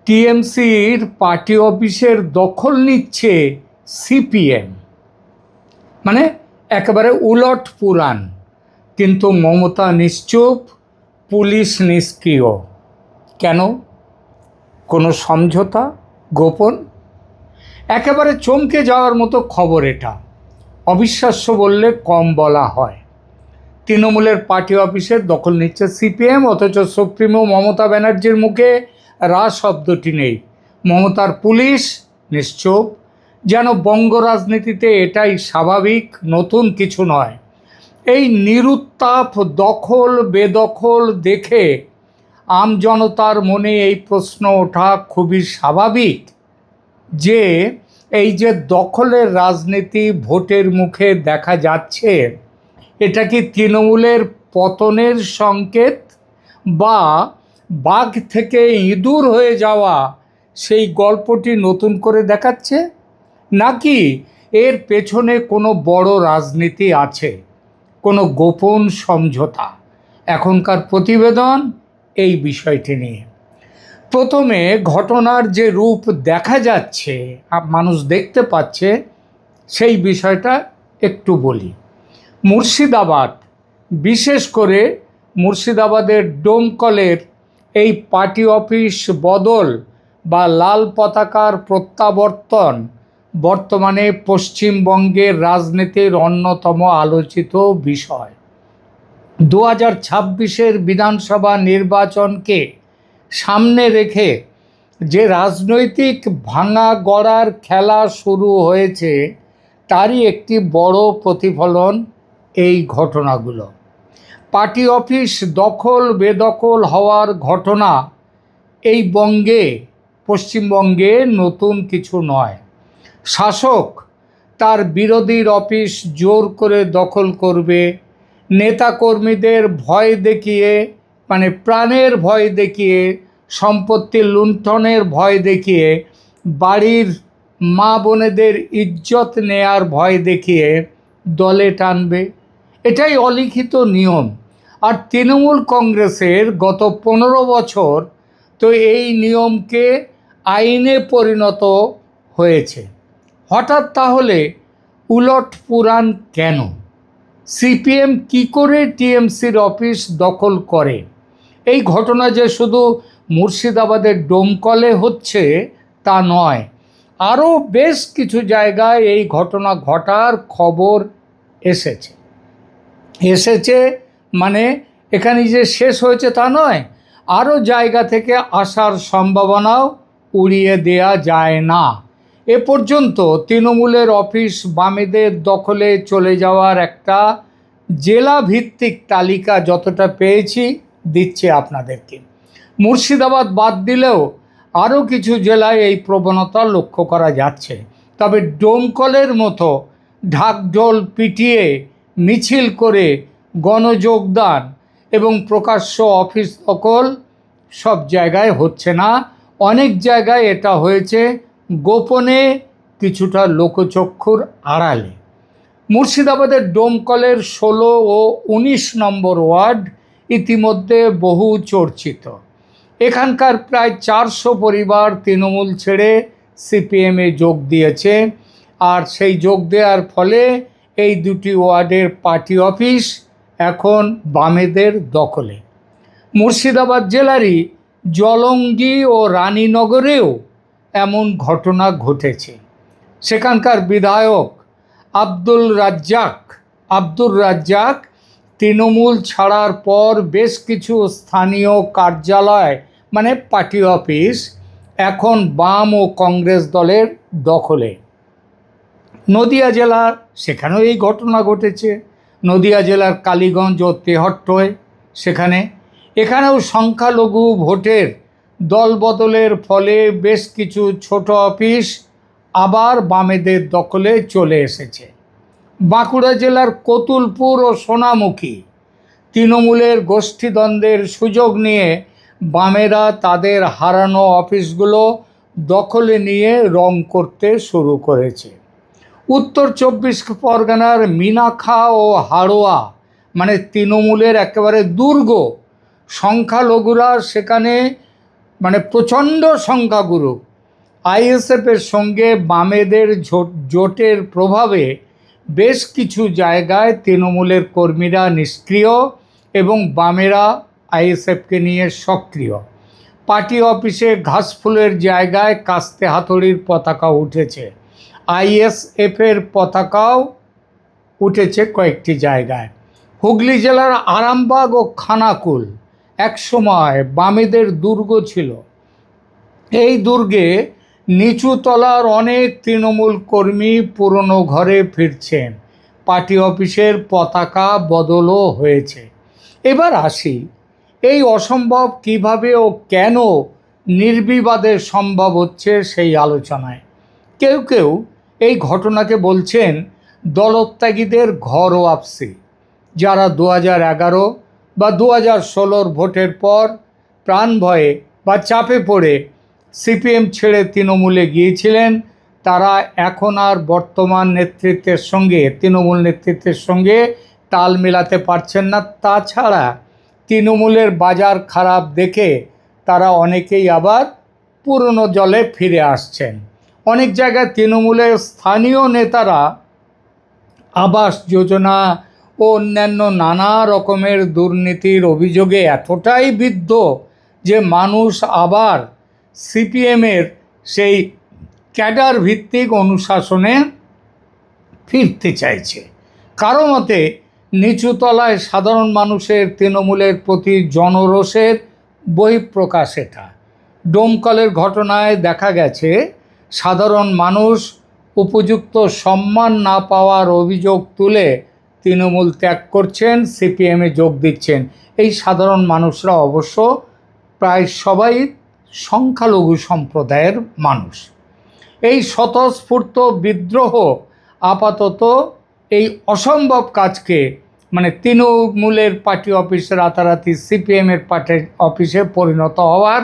টিএমসির পার্টি অফিসের দখল নিচ্ছে সিপিএম, মানে একেবারে উলট পুরাণ। কিন্তু মমতা নিশ্চুপ, পুলিশ নিষ্ক্রিয়। কেন? কোনো সমঝোতা গোপন? একেবারে চমকে যাওয়ার মতো খবর এটা। অবিশ্বাস্য বললে কম বলা হয়। তৃণমূলের পার্টি অফিসের দখল নিচ্ছে সিপিএম, অথচ সুপ্রিমো মমতা ব্যানার্জির মুখে রা শব্দটি নেই। মমতার পুলিশ নিশ্চুপ, যেন বঙ্গ রাজনীতিতে এটাই স্বাভাবিক, নতুন কিছু নয়। এই নিরুত্তাপ দখল বেদখল দেখে আমজনতার মনে এই প্রশ্ন ওঠা খুবই স্বাভাবিক যে এই যে দখলের রাজনীতি ভোটের মুখে দেখা যাচ্ছে, এটা কি তৃণমূলের পতনের সংকেত, বা বাঘ থেকে ইঁদুর হয়ে যাওয়া সেই গল্পটি নতুন করে দেখাচ্ছে, নাকি এর পেছনে কোনো বড় রাজনীতি আছে, কোনো গোপন সমঝোতা? এখনকার প্রতিবেদন এই বিষয়টি নিয়ে। প্রথমে ঘটনার যে রূপ দেখা যাচ্ছে, মানুষ দেখতে পাচ্ছে, সেই বিষয়টা একটু বলি। মুর্শিদাবাদ, বিশেষ করে মুর্শিদাবাদের ডোমকলের এই পার্টি অফিস বদল বা লাল পতাকার প্রত্যাবর্তন বর্তমানে পশ্চিমবঙ্গের রাজনীতির অন্যতম আলোচিত বিষয়। 2026-এর বিধানসভা নির্বাচনকে সামনে রেখে যে রাজনৈতিক ভাঙা গড়ার খেলা শুরু হয়েছে, তারই একটি বড় প্রতিফলন এই ঘটনাগুলো। পার্টি অফিস দখল বেদখল হওয়ার ঘটনা এই পশ্চিমবঙ্গে নতুন কিছু নয়। শাসক তার বিরোধীর অফিস জোর করে দখল করবে, নেতাকর্মীদের ভয় দেখিয়ে, মানে প্রাণের ভয় দেখিয়ে, সম্পত্তি লুণ্ঠনের ভয় দেখিয়ে, বাড়ির মা বোনেদের ইজ্জত নেয়ার ভয় দেখিয়ে দলে টানবে। এটাই অলিখিত নিয়ম। আর তৃণমূল কংগ্রেসের গত 15 বছর তো এই নিয়মকে আইনে পরিণত হয়েছে। হঠাৎ তাহলে উলট পুরাণ কেন? সিপিএম কি করে টিএমসির অফিস দখল করে? এই ঘটনা যে শুধু মুর্শিদাবাদের ডোমকলে হচ্ছে তা নয়, আরও বেশ কিছু জায়গায় এই ঘটনা ঘটার খবর এসেছে। মানে এখানে যে শেষ হয়েছে তা নয়, আরও জায়গা থেকে আসার সম্ভাবনাও উড়িয়ে দেয়া যায় না। এ পর্যন্ত তৃণমূলের অফিস বামেদের দখলে চলে যাওয়ার একটা জেলা ভিত্তিক তালিকা যতটা পেয়েছি দিচ্ছে আপনাদেরকে। মুর্শিদাবাদ বাদ দিলেও আরও কিছু জেলায় এই প্রবণতা লক্ষ্য করা যাচ্ছে। তবে ডোমকলের মতো ঢাকঢোল পিটিয়ে মিছিল করে গণযোগদান এবং প্রকাশ্য অফিস দখল সব জায়গায় হচ্ছে না। অনেক জায়গায় এটা হয়েছে গোপনে, কিছুটা লোকচক্ষুর আড়ালে। মুর্শিদাবাদের ডোমকলের 16 ও 19 নম্বর ওয়ার্ড ইতিমধ্যে বহু চর্চিত। এখানকার প্রায় 400 পরিবার তৃণমূল ছেড়ে সিপিএমে যোগ দিয়েছে, আর সেই যোগ দেওয়ার ফলে এই দুটি ওয়ার্ডের পার্টি অফিস এখন বামেদের দখলে। মুর্শিদাবাদ জেলারই জলঙ্গি ও রানীনগরেও এমন ঘটনা ঘটেছে। সেখানকার বিধায়ক আব্দুর রাজ্জাক তৃণমূল ছাড়ার পর বেশ কিছু স্থানীয় কার্যালয়, মানে পার্টি অফিস, এখন বাম ও কংগ্রেস দলের দখলে। নদিয়া জেলার সেখানেও এই ঘটনা ঘটেছে। নদিয়া জেলার কালীগঞ্জ ও তেহট্টয় এখানেও সংখ্যালঘু ভোটের দল বদলের ফলে বেশ কিছু ছোট অফিস আবার বামেদের দখলে চলে এসেছে। বাঁকুড়া জেলার কতুলপুর ও সোনামুখী তৃণমূলের গোষ্ঠীদ্বন্দ্বের সুযোগ নিয়ে বামেরা তাদের হারানো অফিসগুলো দখলে নিয়ে রং করতে শুরু করেছে। উত্তর 24 পরগনার মিনাখা ও হাড়োয়া, মানে তৃণমূলের একেবারে দুর্গ, সংখ্যালঘুরা সেখানে মানে প্রচণ্ড সংখ্যাগুরু আইএসএফের সঙ্গে বামেদের জোটের প্রভাবে বেশ কিছু জায়গায় তৃণমূলের কর্মীরা নিষ্ক্রিয় এবং বামেরা আইএসএফকে নিয়ে সক্রিয়। পার্টি অফিসে ঘাসফুলের জায়গায় কাস্তে হাতুড়ির পতাকা উঠেছে, আইএসএফের পতাকাও উঠেছে কয়েকটি জায়গায়। হুগলি জেলার আরামবাগ ও খানাকুল একসময় বামেদের দুর্গ ছিল। এই দুর্গে নিচুতলার অনেক তৃণমূল কর্মী পুরনো ঘরে ফিরছেন, পার্টি অফিসের পতাকা বদলও হয়েছে। এবার আসি এই অসম্ভব কিভাবে ও কেন নির্বিবাদে সম্ভব হচ্ছে সেই আলোচনায়। কেউ কেউ এই ঘটনাকে বলছেন দলত্যাগীদের ঘর ওয়াপসি, যারা 2011 বা 2016 ভোটের পর প্রাণ ভয়ে বা চাপে পড়ে সিপিএম ছেড়ে তৃণমূলে গিয়েছিলেন, তারা এখন আর বর্তমান নেতৃত্বের সঙ্গে, তৃণমূল নেতৃত্বের সঙ্গে তাল মেলাতে পারছেন না। তাছাড়া তৃণমূলের বাজার খারাপ দেখে তারা অনেকেই আবার পুরনো জলে ফিরে আসছেন। অনেক জায়গায় তৃণমূলের স্থানীয় নেতারা আবাস যোজনা ও অন্যান্য নানা রকমের দুর্নীতির অভিযোগে এতটাই বিদ্ধ যে মানুষ আবার সিপিএমের সেই ক্যাডার ভিত্তিক অনুশাসনে ফিরতে চাইছে। কারো মতে নিচুতলায় সাধারণ মানুষের তৃণমূলের প্রতি জনরোষের বহিঃপ্রকাশ এটা। ডোমকলের ঘটনায় দেখা গেছে সাধারণ মানুষ উপযুক্ত সম্মান না পাওয়ার অভিযোগ তুলে তৃণমূল ত্যাগ করছেন, সিপিএমে যোগ দিচ্ছেন। এই সাধারণ মানুষরা অবশ্য প্রায় সবাই সংখ্যালঘু সম্প্রদায়ের মানুষ। এই স্বতঃস্ফূর্ত বিদ্রোহ আপাতত এই অসম্ভব কাজকে, মানে তৃণমূলের পার্টি অফিস রাতারাতি সিপিএমের পার্টি অফিসে পরিণত হওয়ার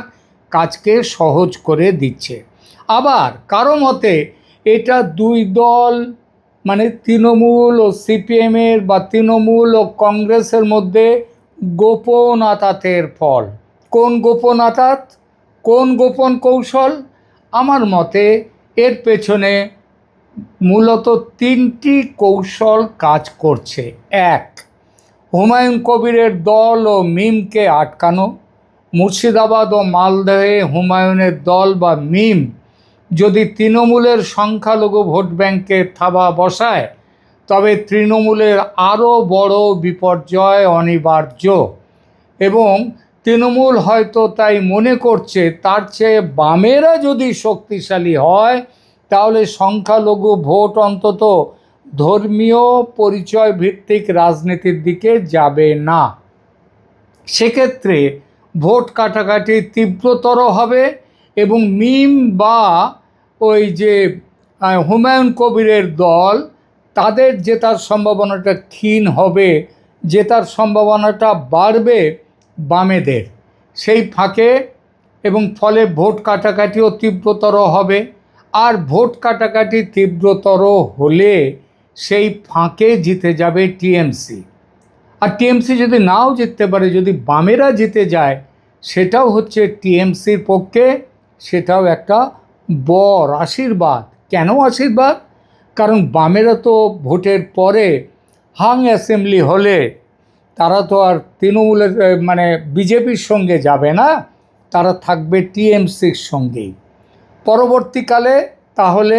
কাজকে সহজ করে দিচ্ছে। আবার কারো মতে এটা দুই দল, মানে তৃণমূল ও সিপিএমের বা তৃণমূল ও কংগ্রেসের মধ্যে গোপন আতাতের ফল। কোন গোপন আতাত, কোন গোপন কৌশল? আমার মতে এর পেছনে মূলত তিনটি কৌশল কাজ করছে। এক, হুমায়ুন কবিরের দল ও মিমকে আটকানো। মুর্শিদাবাদ ও মালদহে হুমায়ুনের দল বা মিম যদি তৃণমূলের সংখ্যালঘু ভোট ব্যাংকে থাবা বসায়, তবে তৃণমূলের আরও বড় বিপর্যয় অনিবার্য। এবং তৃণমূল হয়তো তাই মনে করছে তার চেয়ে বামেরা যদি শক্তিশালী হয়, তাহলে সংখ্যালঘু ভোট অন্তত ধর্মীয় পরিচয় ভিত্তিক রাজনীতির দিকে যাবে না। সেক্ষেত্রে ভোট কাটাকাটি তীব্রতর হবে এবং মিম বা ওই যে হুমায়ুন কবিরের দল, তাদের জেতার সম্ভাবনাটা ক্ষীণ হবে, জেতার সম্ভাবনাটা বাড়বে বামেদের সেই ফাঁকে, এবং ফলে ভোট কাটাকাটিও তীব্রতর হবে। আর ভোট কাটাকাটি তীব্রতর হলে সেই ফাঁকে জিতে যাবে টিএমসি। আর টিএমসি যদি নাও জিততে পারে, যদি বামেরা জিতে যায়, সেটাও হচ্ছে টিএমসির পক্ষে, সেটাও একটা বড় আশীর্বাদ। কেন আশীর্বাদ? কারণ বামেরা তো ভোটের পরে হাং অ্যাসেম্বলি হলে তারা তো আর তৃণমূলের মানে বিজেপির সঙ্গে যাবে না, তারা থাকবে টিএমসির সঙ্গেই। পরবর্তীকালে তাহলে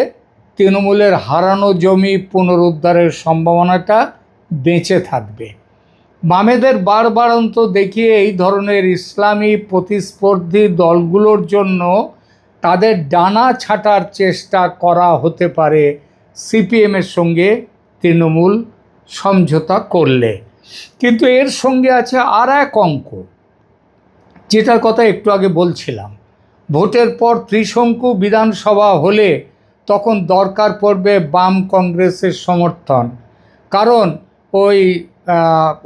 তৃণমূলের হারানো জমি পুনরুদ্ধারের সম্ভাবনাটা বেঁচে থাকবে। বামেদের বারবারন্ত দেখিয়ে এই ধরনের ইসলামী প্রতিস্পর্ধী দলগুলোর জন্য তাদের ডানা ছাঁটার চেষ্টা করা হতে পারে সিপিএমের সঙ্গে তৃণমূল সমঝোতা করলে। কিন্তু এর সঙ্গে আছে আর এক অঙ্ক, যেটার কথা একটু আগে বলছিলাম। ভোটের পর ত্রিশঙ্কু বিধানসভা হলে তখন দরকার পড়বে বাম কংগ্রেসের সমর্থন। কারণ ওই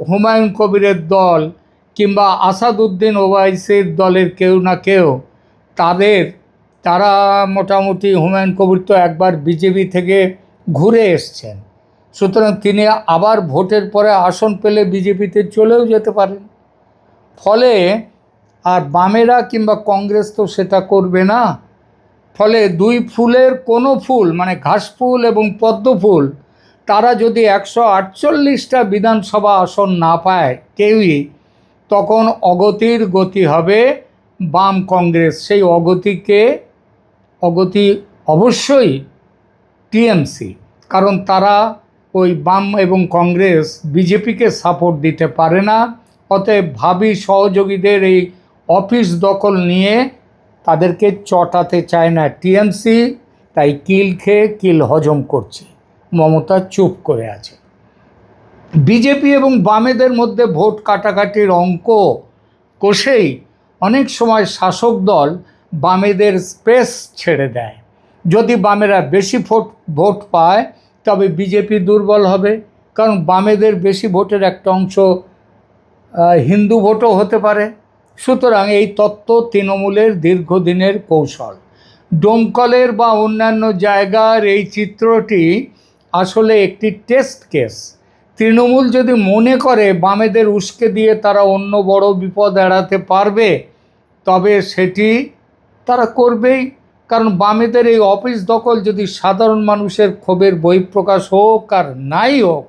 হুমায়ুন কবিরের দল কিংবা আসাদুদ্দিন ওয়াইসির দলের কেউ না কেউ তারা মোটামুটি, হুমায়ুন কবির তো একবার বিজেপি থেকে ঘুরে এসছেন, সুতরাং তিনি আবার ভোটের পরে আসন পেলে বিজেপিতে চলেও যেতে পারেন। ফলে আর বামেরা কিংবা কংগ্রেস তো সেটা করবে না। ফলে দুই ফুলের কোনো ফুল মানে ঘাসফুল এবং পদ্ম ফুল তারা যদি 148টা বিধানসভা আসন না পায় কেউই, তখন অগতির গতি হবে বাম কংগ্রেস। সেই অগতি অবশ্যই টিএমসি, কারণ তারা ওই বাম এবং কংগ্রেস বিজেপিকে সাপোর্ট দিতে পারে না। অতএব ভাবী সহযোগীদের এই অফিস দখল নিয়ে তাদেরকে চটাতে চায় না টিএমসি, তাই কিল খেয়ে কিল হজম করছে। মমতা চুপ করে আছে। বিজেপি এবং বামেদের মধ্যে ভোট কাটাকাটির অঙ্ক কষেই অনেক সময় শাসক দল বামেদের স্পেস ছেড়ে দেয়। যদি বামেরা বেশি ভোট পায় তবে বিজেপি দুর্বল হবে, কারণ বামেদের বেশি ভোটের একটা অংশ হিন্দু ভোটও হতে পারে। সুতরাং এই তত্ত্ব তৃণমূলের দীর্ঘদিনের কৌশল। ডোমকলের বা অন্যান্য জায়গার এই চিত্রটি আসলে একটি টেস্ট কেস। তৃণমূল যদি মনে করে বামেদের উস্কে দিয়ে তারা অন্য বড় বিপদ এড়াতে পারবে, তবে সেটি তারা করবেই। কারণ বামেদের এই অফিস দখল যদি সাধারণ মানুষের ক্ষোভের বহিঃপ্রকাশ হোক আর নাই হোক,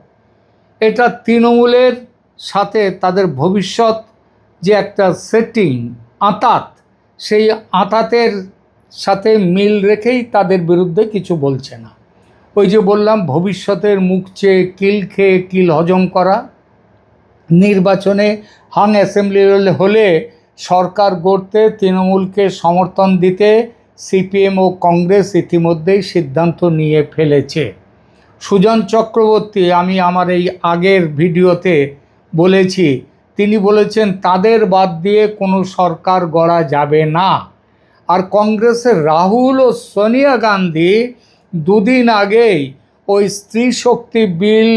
এটা তৃণমূলের সাথে তাদের ভবিষ্যৎ যে একটা সেটিং আঁতাত, সেই আঁতাতের সাথে মিল রেখেই তাদের বিরুদ্ধে কিছু বলছে না। ওই যে বললাম, ভবিষ্যতের মুখ চেয়ে কিল খেয়ে কিল হজম করা। নির্বাচনে হাং অ্যাসেম্বলি হলে সরকার গড়তে তৃণমূলকে সমর্থন দিতে সিপিএম ও কংগ্রেস ইতিমধ্যেই সিদ্ধান্ত নিয়ে ফেলেছে। সুজন চক্রবর্তী, আমি আমার এই আগের ভিডিওতে বলেছি, তিনি বলেছেন তাদের বাদ দিয়ে কোনো সরকার গড়া যাবে না। আর কংগ্রেসের রাহুল ও সোনিয়া গান্ধী দুদিন আগেই ওই স্ত্রী শক্তি বিল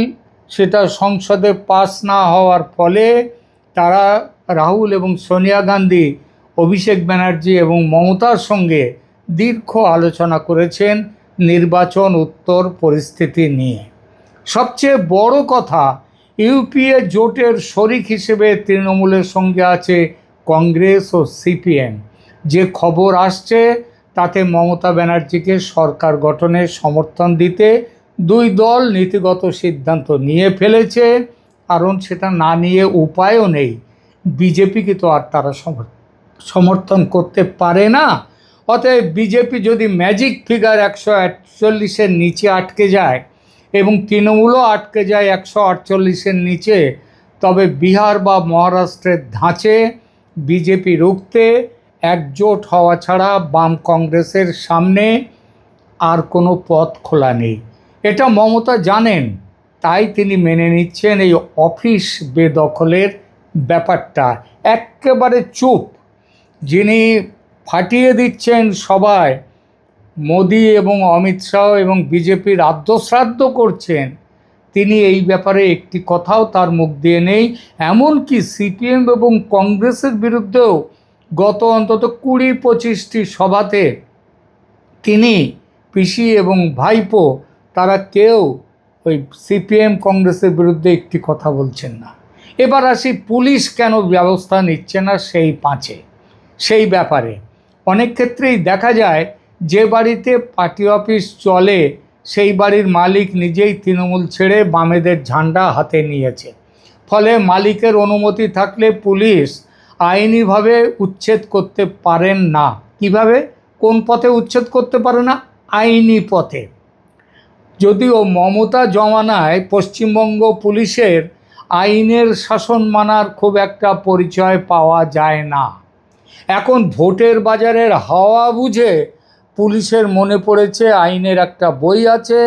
সেটা সংসদে পাস না হওয়ার ফলে তারা রাহুল এবং সোনিয়া গান্ধী অভিষেক ব্যানার্জি এবং মমতার সঙ্গে দীর্ঘ আলোচনা করেছেন নির্বাচন উত্তর পরিস্থিতি নিয়ে। সবচেয়ে বড় কথা, ইউপিএ জোটের শরিক হিসেবে তৃণমূলের সঙ্গে আছে কংগ্রেস ও সিপিএম। যে খবর আসছে তাতে মমতা ব্যানার্জিকে সরকার গঠনের সমর্থন দিতে দুই দল নীতিগত সিদ্ধান্ত নিয়ে ফেলেছে, কারণ সেটা না নিয়ে উপায়ও নেই। বিজেপিকে তো আর তারা সমর্থন করতে পারে না। অতএব বিজেপি যদি ম্যাজিক ফিগার 148-এর নিচে আটকে যায় এবং তৃণমূলও আটকে যায় 148-এর নিচে, তবে বিহার বা মহারাষ্ট্রের ধাঁচে বিজেপি রুখতে একজোট হওয়া ছাড়া বাম কংগ্রেসের সামনে আর কোনো পথ খোলা নেই। এটা মমতা জানেন, তাই তিনি মেনে নিচ্ছেন এই অফিস বেদখলের ব্যাপারটা। একেবারে চুপ। যিনি ফাটিয়ে দিচ্ছেন সবাই, মোদি এবং অমিত শাহ এবং বিজেপির আদ্যশ্রাদ্ধ করছেন, তিনি এই ব্যাপারে একটি কথাও তার মুখ দিয়ে নেই। এমনকি সিপিএম এবং কংগ্রেসের বিরুদ্ধেও গত অন্তত 20-25টি সভাতে তিনি, পিসি এবং ভাইপো, তারা কেউ ওই সিপিএম কংগ্রেসের বিরুদ্ধে একটি কথা বলছেন না। এবার আসি পুলিশ কেন ব্যবস্থা নিচ্ছে না সেই ব্যাপারে। অনেক ক্ষেত্রেই দেখা যায় যে বাড়িতে পার্টি অফিস চলে সেই বাড়ির মালিক নিজেই তৃণমূল ছেড়ে বামেদের ঝান্ডা হাতে নিয়েছে। ফলে মালিকের অনুমতি থাকলে পুলিশ আইনিভাবে উচ্ছেদ করতে পারেন না। কিভাবে, কোন পথে উচ্ছেদ করতে পারে না? আইনি পথে। যদিও মমতা জমানায় পশ্চিমবঙ্গ পুলিশের আইনের শাসন মানার খুব একটা পরিচয় পাওয়া যায় না। এখন ভোটের বাজারের হাওয়া বুঝে পুলিশের মনে পড়েছে আইনের একটা বই আছে,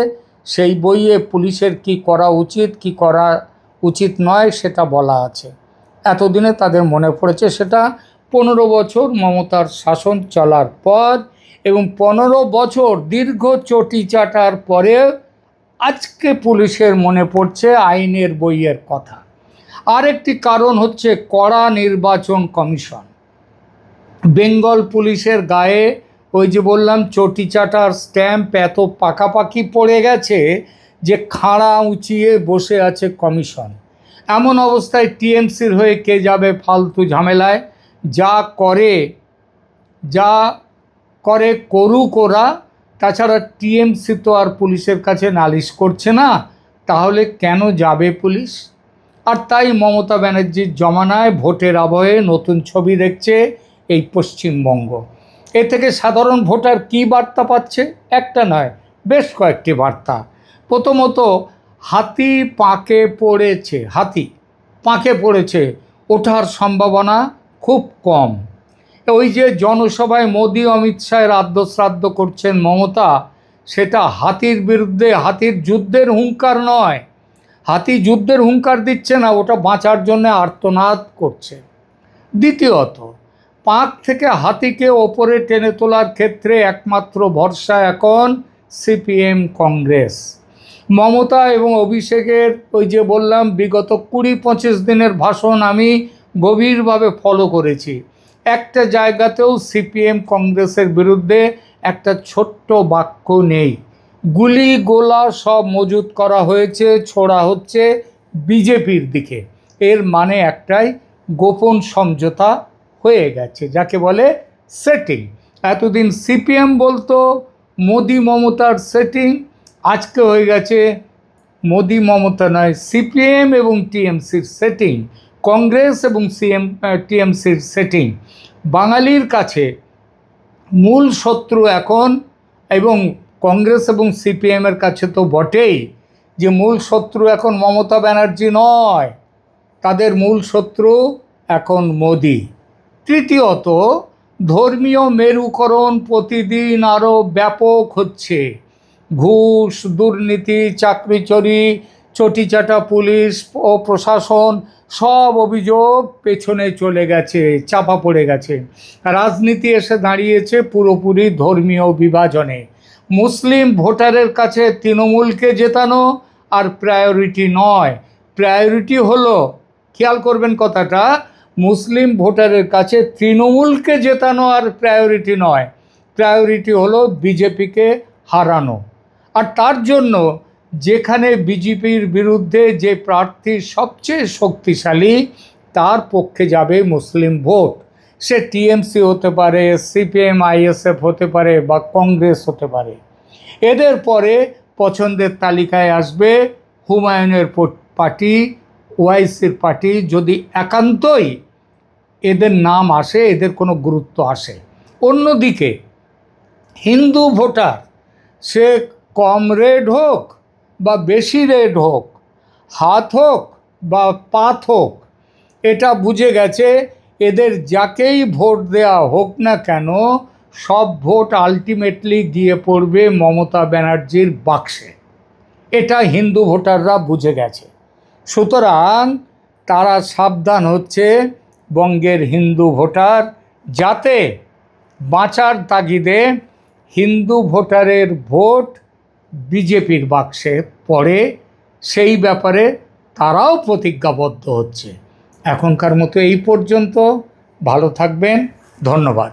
সেই বইয়ে পুলিশের কি করা উচিত কি করা উচিত নয় সেটা বলা আছে। এতদিনে তাদের মনে পড়েছে সেটা 15 বছর মমতার শাসন চলার পর, এবং 15 বছর দীর্ঘ চটি চাটার পরে আজকে পুলিশের মনে পড়ছে আইনের বইয়ের কথা। আরেকটি কারণ হচ্ছে কড়া নির্বাচন কমিশন। বেঙ্গল পুলিশের গায়ে ওই যে বললাম চটি চাটার স্ট্যাম্প এত পাকাপাকি পড়ে গেছে যে খাড়া উঁচিয়ে বসে আছে কমিশন। এমন অবস্থায় টিএমসির হয়ে কে যাবে ফালতু ঝামেলায়? যা করে করুক ওরা। তাছাড়া টিএমসি তো আর পুলিশের কাছে নালিশ করছে না, তাহলে কেন যাবে পুলিশ? আর তাই মমতা ব্যানার্জির জমানায় ভোটের আবহে নতুন ছবি দেখছে এই পশ্চিমবঙ্গ। এ থেকে সাধারণ ভোটার কী বার্তা পাচ্ছে? একটা নয়, বেশ কয়েকটি বার্তা। প্রথমত, হাতি পাঁকে পড়েছে, ওঠার সম্ভাবনা খুব কম। ওই যে জনসভায় মোদি অমিত শাহের আদ্যশ্রাদ্ধ করছেন মমতা, সেটা হাতির বিরুদ্ধে হাতির যুদ্ধের হুঙ্কার নয়। হাতি যুদ্ধের হুঙ্কার দিচ্ছে না, ওটা বাঁচার জন্য আর্তনাদ করছে। দ্বিতীয়ত, পাঁক থেকে হাতিকে ওপরে টেনে তোলার ক্ষেত্রে একমাত্র ভরসা এখন সিপিএম কংগ্রেস। মমতা এবং অভিষেকের ওই যে বললাম বিগত 20-25 দিনের ভাষণ আমি গভীরভাবে ফলো করেছি। একটা জায়গাতেও সিপিএম কংগ্রেসের বিরুদ্ধে একটা ছোট্ট বাক্য নেই। গুলি গোলা সব মজুত করা হয়েছে, ছোড়া হচ্ছে বিজেপির দিকে। এর মানে একটাই, গোপন সমঝোতা হয়ে গেছে, যাকে বলে সেটিং। এতদিন সিপিএম বলতো মোদি মমতার সেটিং, আজকে হয়ে গেছে মোদি মমতা নয়, সিপিএম এবং টিএমসির সেটিং, কংগ্রেস এবং টিএমসির সেটিং। বাঙালির কাছে মূল শত্রু এখন, এবং কংগ্রেস এবং সিপিএমের কাছে তো বটেই, যে মূল শত্রু এখন মমতা ব্যানার্জি নয়, তাদের মূল শত্রু এখন মোদি। তৃতীয়ত, ধর্মীয় মেরুকরণ প্রতিদিন আরও ব্যাপক হচ্ছে। ঘুষ, দুর্নীতি, চাকরিচুরি, চটিচাটা পুলিশ ও প্রশাসন, সব অভিযোগ পেছনে চলে গেছে, চাপা পড়ে গেছে। রাজনীতি এসে দাঁড়িয়েছে পুরোপুরি ধর্মীয় বিভাজনে। মুসলিম ভোটারের কাছে তৃণমূলকে জেতানো আর প্রায়োরিটি নয়, প্রায়োরিটি হলো, খেয়াল করবেন কথাটা, মুসলিম ভোটারের কাছে তৃণমূলকে জেতানো আর প্রায়োরিটি নয়, প্রায়োরিটি হলো বিজেপিকে হারানো। আর তার জন্য যেখানে বিজেপির বিরুদ্ধে যে প্রার্থী সবচেয়ে শক্তিশালী, তার পক্ষে যাবে মুসলিম ভোট। সে টিএমসি হতে পারে, সিপিএম আইএসএফ হতে পারে, বা কংগ্রেস হতে পারে। এদের পরে পছন্দের তালিকায় আসবে হুমায়ুনের পার্টি, ওয়াইসির পার্টি, যদি একান্তই এদের নাম আসে, এদের কোনো গুরুত্ব আসে। অন্যদিকে হিন্দু ভোটার, সে কম রেড হোক বা বেশি রেড হোক, হাত হোক বা পাত হোক, এটা বুঝে গেছে এদের যাকেই ভোট দেওয়া হোক না কেন, সব ভোট আলটিমেটলি গিয়ে পড়বে মমতা ব্যানার্জির বাক্সে। এটা হিন্দু ভোটাররা বুঝে গেছে। সুতরাং তারা সাবধান হচ্ছে বঙ্গের হিন্দু ভোটার, যাতে বাঁচার তাগিদে হিন্দু ভোটারের ভোট বিজেপির বাক্সে পড়ে, সেই ব্যাপারে তারাও প্রতিজ্ঞাবদ্ধ হচ্ছে। এখনকার মতো এই পর্যন্ত। ভালো থাকবেন, ধন্যবাদ।